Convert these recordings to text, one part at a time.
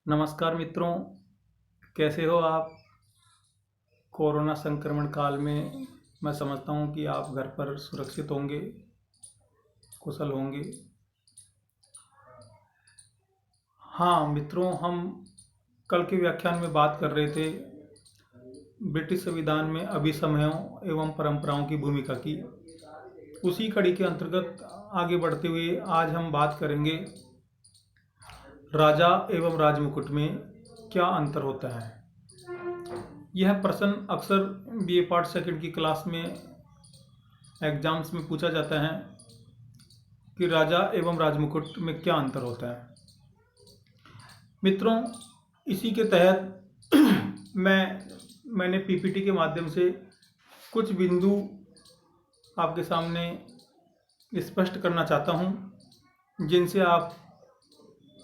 नमस्कार मित्रों, कैसे हो आप? कोरोना संक्रमण काल में मैं समझता हूँ कि आप घर पर सुरक्षित होंगे, कुशल होंगे। हाँ मित्रों, हम कल के व्याख्यान में बात कर रहे थे ब्रिटिश संविधान में अभिसमयों एवं परंपराओं की भूमिका की। उसी कड़ी के अंतर्गत आगे बढ़ते हुए आज हम बात करेंगे राजा एवं राजमुकुट में क्या अंतर होता है। यह प्रश्न अक्सर बीए पार्ट सेकंड की क्लास में एग्जाम्स में पूछा जाता है कि राजा एवं राजमुकुट में क्या अंतर होता है। मित्रों, इसी के तहत मैंने पीपीटी के माध्यम से कुछ बिंदु आपके सामने स्पष्ट करना चाहता हूं, जिनसे आपको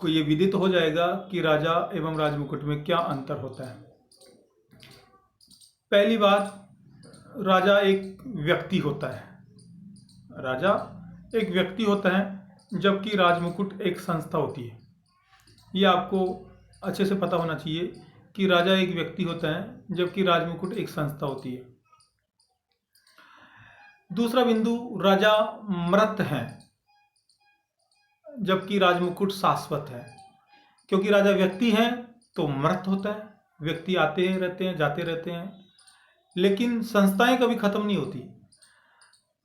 ये विदित हो जाएगा कि राजा एवं राजमुकुट में क्या अंतर होता है। पहली बात, राजा एक व्यक्ति होता है। राजा एक व्यक्ति होता है, जबकि राजमुकुट एक संस्था होती है। ये आपको अच्छे से पता होना चाहिए कि राजा एक व्यक्ति होता है, जबकि राजमुकुट एक संस्था होती है। दूसरा बिंदु, राजा मृत है, जबकि राजमुकुट शाश्वत है। क्योंकि राजा व्यक्ति है तो मृत होता है, व्यक्ति आते रहते हैं, जाते रहते हैं, लेकिन संस्थाएं कभी खत्म नहीं होती।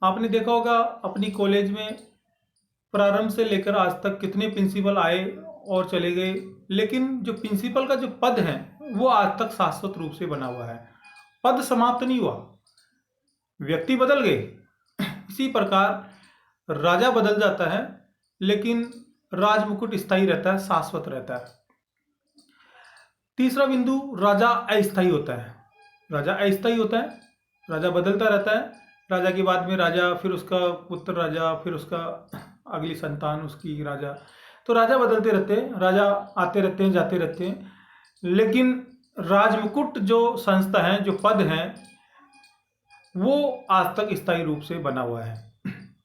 आपने देखा होगा अपनी कॉलेज में प्रारंभ से लेकर आज तक कितने प्रिंसिपल आए और चले गए, लेकिन जो प्रिंसिपल का जो पद है वो आज तक शाश्वत रूप से बना हुआ है। पद समाप्त नहीं हुआ, व्यक्ति बदल गए। इसी प्रकार राजा बदल जाता है, लेकिन राजमुकुट स्थायी रहता है, शाश्वत रहता है। तीसरा बिंदु, राजा अस्थायी होता है। राजा अस्थायी होता है, राजा बदलता रहता है। राजा के बाद में राजा, फिर उसका पुत्र राजा, फिर उसका अगली संतान उसकी राजा। तो राजा बदलते रहते हैं, राजा आते रहते हैं, जाते रहते हैं। लेकिन राजमुकुट जो संस्था है, जो पद है, वो आज तक स्थायी रूप से बना हुआ है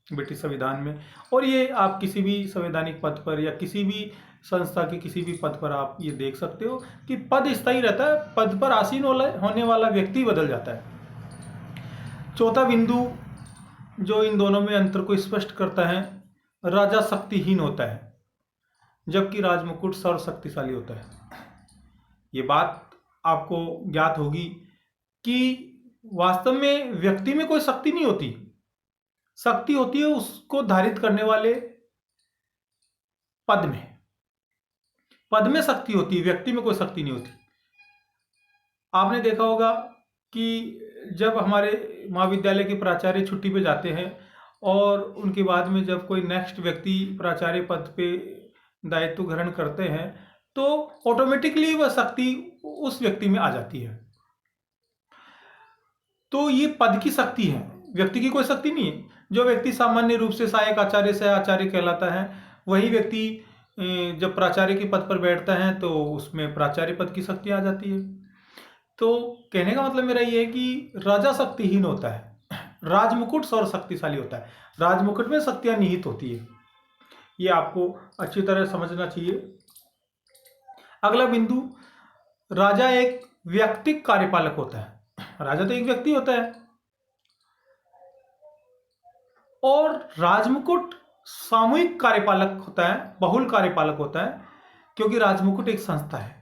ब्रिटिश संविधान में। और ये आप किसी भी संवैधानिक पद पर या किसी भी संस्था के किसी भी पद पर आप ये देख सकते हो कि पद स्थायी रहता है, पद पर आसीन होने वाला व्यक्ति बदल जाता है। चौथा बिंदु जो इन दोनों में अंतर को स्पष्ट करता है, राजा शक्तिहीन होता है, जबकि राजमुकुट सर्वशक्तिशाली होता है। ये बात आपको ज्ञात होगी कि वास्तव में व्यक्ति में कोई शक्ति नहीं होती। शक्ति होती है उसको धारित करने वाले पद में। पद में शक्ति होती है, व्यक्ति में कोई शक्ति नहीं होती। आपने देखा होगा कि जब हमारे महाविद्यालय के प्राचार्य छुट्टी पे जाते हैं और उनके बाद में जब कोई नेक्स्ट व्यक्ति प्राचार्य पद पे दायित्व ग्रहण करते हैं, तो ऑटोमेटिकली वह शक्ति उस व्यक्ति में आ जाती है। तो ये पद की शक्ति है, व्यक्ति की कोई शक्ति नहीं है। जो व्यक्ति सामान्य रूप से सहायक आचार्य से आचार्य कहलाता है, वही व्यक्ति जब प्राचार्य के पद पर बैठता है तो उसमें प्राचार्य पद की शक्ति आ जाती है। तो कहने का मतलब मेरा ये है कि राजा शक्तिहीन होता है, राजमुकुट सर्वशक्तिशाली होता है। राजमुकुट में शक्तियां निहित होती है, ये आपको अच्छी तरह समझना चाहिए। अगला बिंदु, राजा एक व्यक्तिक कार्यपालक होता है। राजा तो एक व्यक्ति होता है, और राजमुकुट सामूहिक कार्यपालक होता है, बहुल कार्यपालक होता है, क्योंकि राजमुकुट एक संस्था है।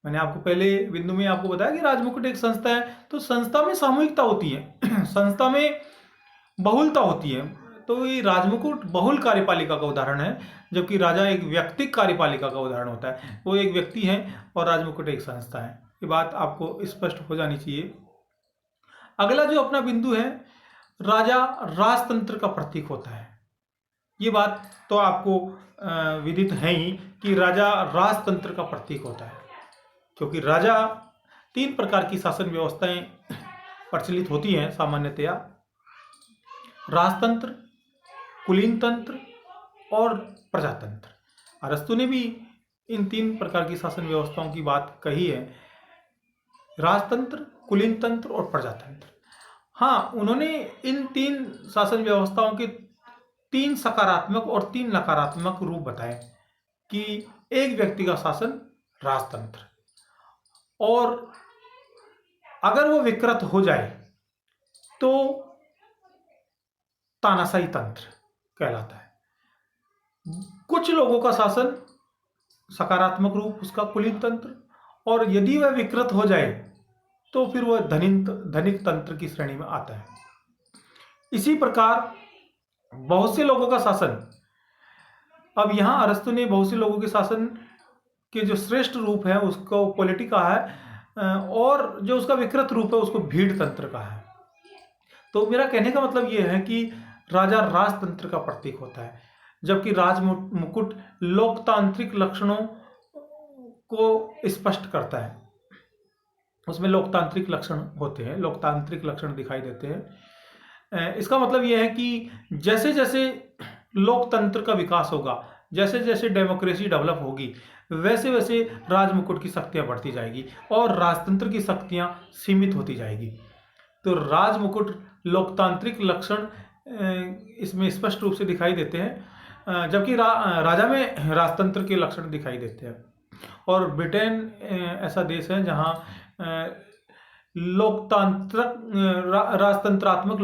मैंने आपको पहले बिंदु में आपको बताया कि राजमुकुट एक संस्था है, तो संस्था में सामूहिकता होती है संस्था में बहुलता होती है। तो ये राजमुकुट बहुल कार्यपालिका का उदाहरण है, जबकि राजा एक व्यक्तिक कार्यपालिका का उदाहरण होता है। वो एक व्यक्ति है और राजमुकुट एक संस्था है। ये बात आपको स्पष्ट हो जानी चाहिए। अगला जो अपना बिंदु है, राजा राजतंत्र का प्रतीक होता है। ये बात तो आपको विदित है ही कि राजा राजतंत्र का प्रतीक होता है, क्योंकि राजा 3 प्रकार की शासन व्यवस्थाएं प्रचलित होती हैं सामान्यतया: राजतंत्र, कुलीन तंत्र और प्रजातंत्र। अरस्तु ने भी इन 3 प्रकार की शासन व्यवस्थाओं की बात कही है: राजतंत्र, कुलीन तंत्र और प्रजातंत्र। हाँ, उन्होंने इन 3 शासन व्यवस्थाओं के 3 सकारात्मक और 3 नकारात्मक रूप बताए कि एक व्यक्ति का शासन राजतंत्र। और अगर वो विकृत हो जाए तो तानाशाही तंत्र कहलाता है। कुछ लोगों का शासन सकारात्मक रूप उसका कुलीन तंत्र, और यदि वह विकृत हो जाए तो फिर वह धनिक तंत्र की श्रेणी में आता है। इसी प्रकार बहुत से लोगों का शासन, अब यहां अरस्तु ने बहुत से लोगों के शासन के जो श्रेष्ठ रूप है उसको पॉलिटी कहा है, और जो उसका विकृत रूप है उसको भीड़ तंत्र कहा है। तो मेरा कहने का मतलब यह है कि राजा राजतंत्र का प्रतीक होता है, जबकि राज मुकुट लोकतांत्रिक लक्षणों को स्पष्ट करता है। उसमें लोकतांत्रिक लक्षण होते हैं, लोकतांत्रिक लक्षण दिखाई देते हैं। इसका मतलब यह है कि जैसे जैसे लोकतंत्र का विकास होगा, जैसे जैसे डेमोक्रेसी डेवलप होगी, वैसे वैसे राजमुकुट की शक्तियां बढ़ती जाएगी और राजतंत्र की शक्तियां सीमित होती जाएगी। तो राजमुकुट लोकतांत्रिक लक्षण इसमें स्पष्ट रूप से दिखाई देते हैं, जबकि राजा में राजतंत्र के लक्षण दिखाई देते हैं। और ब्रिटेन ऐसा देश है जहां राजतंत्रात्मक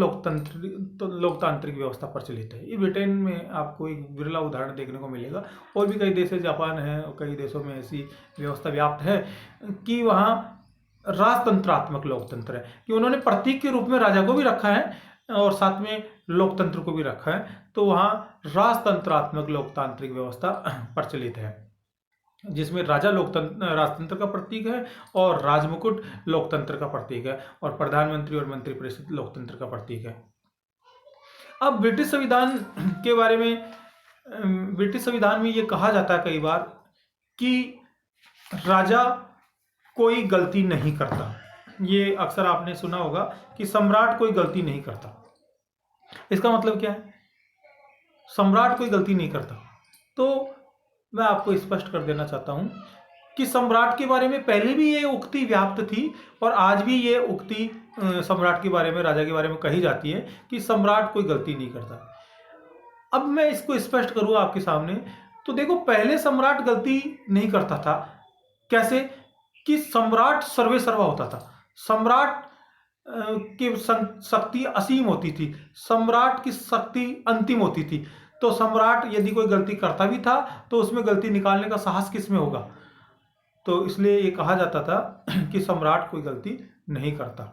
लोकतांत्रिक व्यवस्था प्रचलित है। ये ब्रिटेन में आपको एक विरला उदाहरण देखने को मिलेगा। और भी कई देश है, जापान है, और कई देशों में ऐसी व्यवस्था व्याप्त है कि वहाँ राजतंत्रात्मक लोकतंत्र है, कि उन्होंने प्रतीक के रूप में राजा को भी रखा है और साथ में लोकतंत्र को भी रखा है। तो वहाँ राजतंत्रात्मक लोकतांत्रिक व्यवस्था प्रचलित है, जिसमें राजा राजतंत्र का प्रतीक है और राजमुकुट लोकतंत्र का प्रतीक है, और प्रधानमंत्री और मंत्रिपरिषद लोकतंत्र का प्रतीक है। अब ब्रिटिश संविधान के बारे में, ब्रिटिश संविधान में ये कहा जाता है कई बार कि राजा कोई गलती नहीं करता। ये अक्सर आपने सुना होगा कि सम्राट कोई गलती नहीं करता। इसका मतलब क्या है? सम्राट कोई गलती नहीं करता। तो मैं आपको स्पष्ट कर देना चाहता हूं कि सम्राट के बारे में पहले भी ये उक्ति व्याप्त थी और आज भी ये उक्ति सम्राट के बारे में, राजा के बारे में कही जाती है कि सम्राट कोई गलती नहीं करता। अब मैं इसको स्पष्ट करूं आपके सामने, तो देखो, पहले सम्राट गलती नहीं करता था। कैसे? कि सम्राट सर्वे सर्वा होता था। सम्राट की शक्ति असीम होती थी, सम्राट की शक्ति अंतिम होती थी। तो सम्राट यदि कोई गलती करता भी था तो उसमें गलती निकालने का साहस किसमें होगा? तो इसलिए ये कहा जाता था कि सम्राट कोई गलती नहीं करता।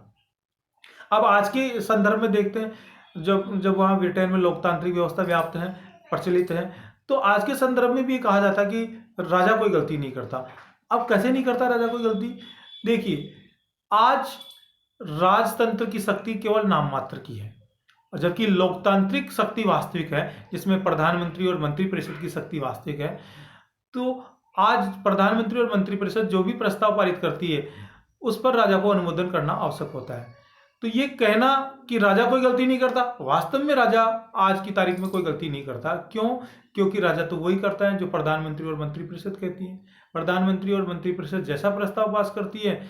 अब आज के संदर्भ में देखते हैं, जब वहाँ ब्रिटेन में लोकतांत्रिक व्यवस्था व्याप्त है, प्रचलित है, तो आज के संदर्भ में भी कहा जाता है कि राजा कोई गलती नहीं करता। अब कैसे नहीं करता राजा कोई गलती? देखिए, आज राजतंत्र की शक्ति केवल नाम मात्र की है, जबकि लोकतांत्रिक शक्ति वास्तविक है, जिसमें प्रधानमंत्री और मंत्रिपरिषद की शक्ति वास्तविक है। तो आज प्रधानमंत्री और मंत्रिपरिषद जो भी प्रस्ताव पारित करती है उस पर राजा को अनुमोदन करना आवश्यक होता है। तो ये कहना कि राजा कोई गलती नहीं करता, वास्तव में राजा आज की तारीख में कोई गलती नहीं करता। क्यों? क्योंकि राजा तो वही करता है जो प्रधानमंत्री और मंत्रिपरिषद कहती है। प्रधानमंत्री और मंत्रिपरिषद जैसा प्रस्ताव पास करती है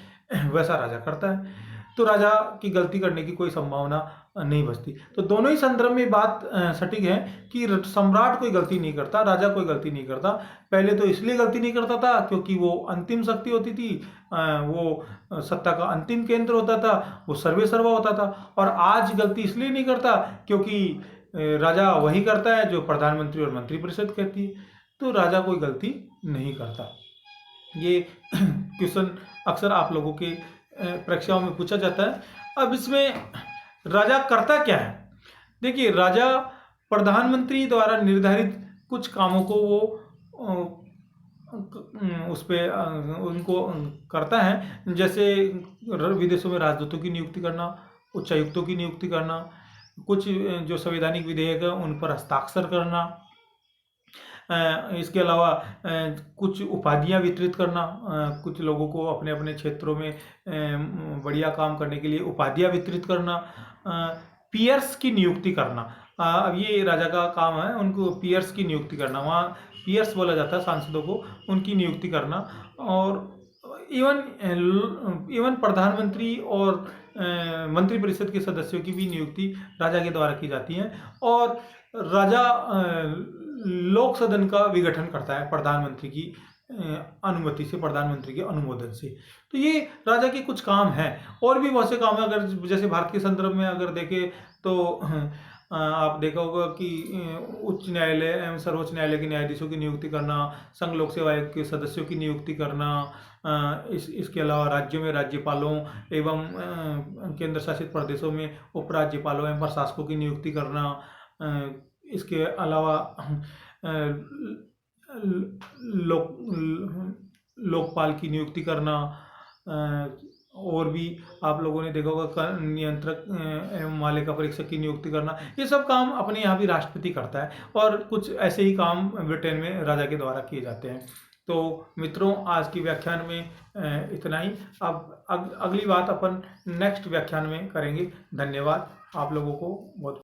वैसा राजा करता है। तो राजा की गलती करने की कोई संभावना नहीं बचती। तो दोनों ही संदर्भ में बात सटीक है कि सम्राट कोई गलती नहीं करता, राजा कोई गलती नहीं करता। पहले तो इसलिए गलती नहीं करता था क्योंकि वो अंतिम शक्ति होती थी, वो सत्ता का अंतिम केंद्र होता था, वो सर्वे सर्वा होता था। और आज गलती इसलिए नहीं करता क्योंकि राजा वही करता है जो प्रधानमंत्री और मंत्रिपरिषद कहती है। तो राजा कोई गलती नहीं करता। ये क्वेश्चन अक्सर आप लोगों के परीक्षाओं में पूछा जाता है। अब इसमें राजा करता क्या है? देखिए, राजा प्रधानमंत्री द्वारा निर्धारित कुछ कामों को वो उस पे उनको करता है, जैसे विदेशों में राजदूतों की नियुक्ति करना, उच्चायुक्तों की नियुक्ति करना, कुछ जो संवैधानिक विधेयक है उन पर हस्ताक्षर करना, इसके अलावा कुछ उपाधियां वितरित करना, कुछ लोगों को अपने अपने क्षेत्रों में बढ़िया काम करने के लिए उपाधियां वितरित करना, पीयर्स की नियुक्ति करना। अब ये राजा का काम है, उनको पीयर्स की नियुक्ति करना, वहाँ पीयर्स बोला जाता है सांसदों को, उनकी नियुक्ति करना। और इवन प्रधानमंत्री और मंत्रिपरिषद के सदस्यों की भी नियुक्ति राजा के द्वारा की जाती है। और राजा लोक सदन का विघटन करता है प्रधानमंत्री की अनुमति से, प्रधानमंत्री के अनुमोदन से। तो ये राजा के कुछ काम हैं। और भी बहुत से काम हैं। अगर जैसे भारत के संदर्भ में अगर देखें तो आप देखा होगा कि उच्च न्यायालय एवं सर्वोच्च न्यायालय के न्यायाधीशों की नियुक्ति करना, संघ लोक सेवा आयोग के सदस्यों की नियुक्ति करना, इसके अलावा राज्यों में राज्यपालों एवं केंद्र शासित प्रदेशों में उपराज्यपालों एवं प्रशासकों की नियुक्ति करना, इसके अलावा लोकपाल की नियुक्ति करना, और भी आप लोगों ने देखा होगा नियंत्रक एवं मालिका परीक्षक की नियुक्ति करना। ये सब काम अपने यहाँ भी राष्ट्रपति करता है, और कुछ ऐसे ही काम ब्रिटेन में राजा के द्वारा किए जाते हैं। तो मित्रों, आज की व्याख्यान में इतना ही। अब अगली बात अपन नेक्स्ट व्याख्यान में करेंगे। धन्यवाद आप लोगों को बहुत।